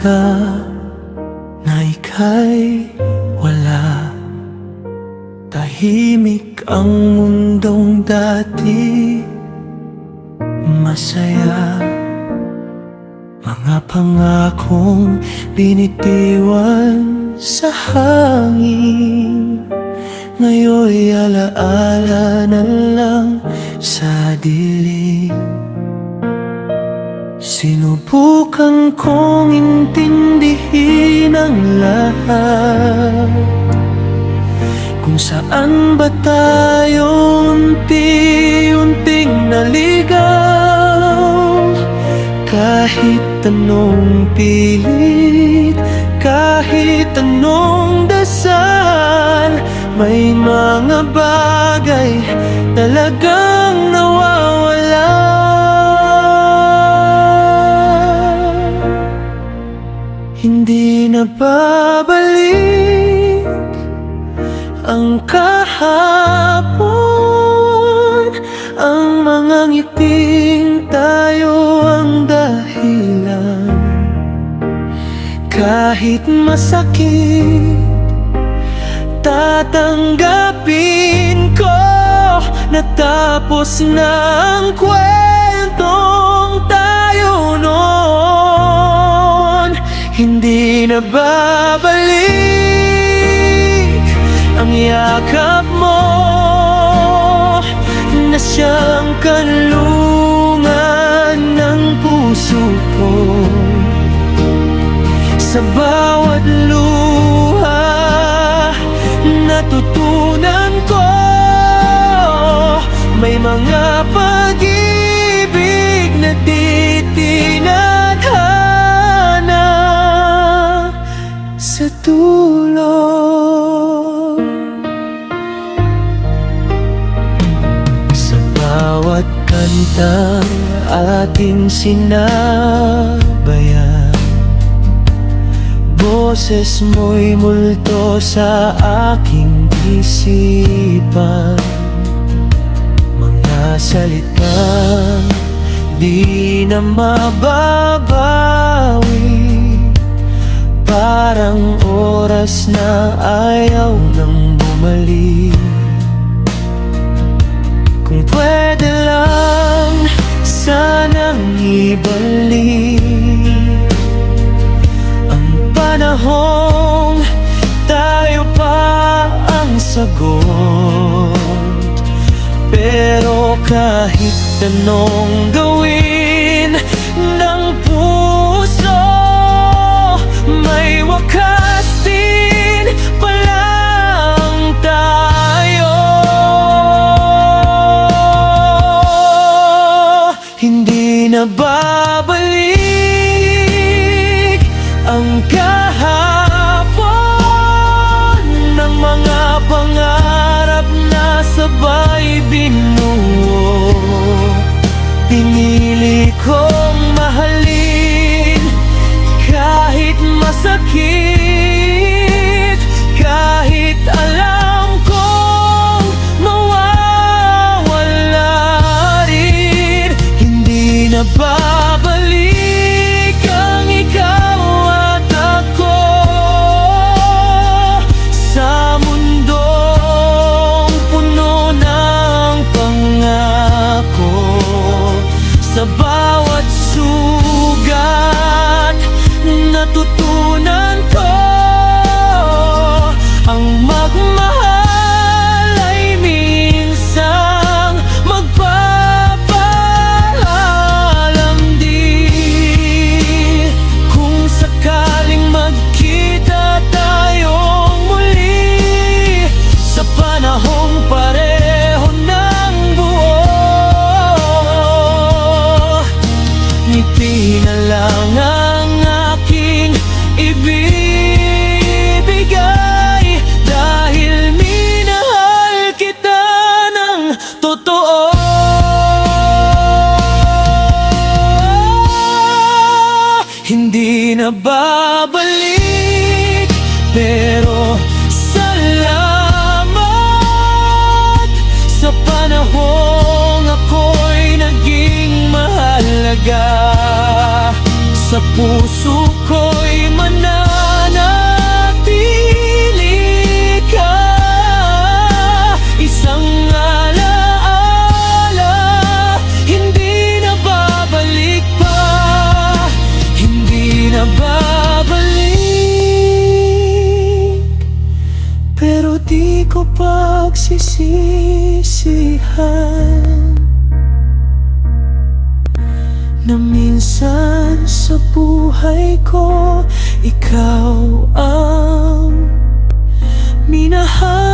umaga na ika'y wala. Tahimik ang mundong dati masaya. Mga pangakong binitiwan sa hangin, ngayon'y alaala na lang sa dilim. Sinubukan kong intindihin ang lahat, kung saan ba tayo unti-unting naligaw. Kahit anong pilit, kahit anong dasal, may mga bagay talagang nawawala. Hindi na babalik ang kahapon, ang mga ngiting tayo ang dahilan. Kahit masakit, tatanggapin ko, natapos na ang kwentong tayo noon. Hindi na babalik ang yakap mo na siyang kanlungan ng puso ko. Sa bawat luha natutunan ko, may mga pag-ibig na di tinadhana sa dulo. Sa bawat kantang ating sinabayan, boses mo'y multo sa aking isipan. Mga salitang di na mababawi, parang oras na ayaw nang bumalik. Kung pwede lang sanang ibalik ang panahong tayo pa ang sagot. Pero kahit anong gawin ng puso, may wakas din palang tayo. Hindi na babalik ang kahapon, ng mga pangarap na sabay binuo. Pinili kong mahalin kahit masakit, kahit alam kong mawawala rin. Hindi na babalik ang ikaw at ako sa mundong puno ng pangako. Sa bawat sugat natutunan ko, ang magmahal ay minsang magpapaalam din. Kung sakaling magkita tayong muli sa panahong pareho ng buo, ngiti na lang ang aking ibibigay, dahil minahal kita ng totoo. Hindi na babalik, pero salamat sa panahong ako'y naging mahalaga. Sa puso ko'y pinagsisisihan na minsan sa buhay ko ikaw ang minahal.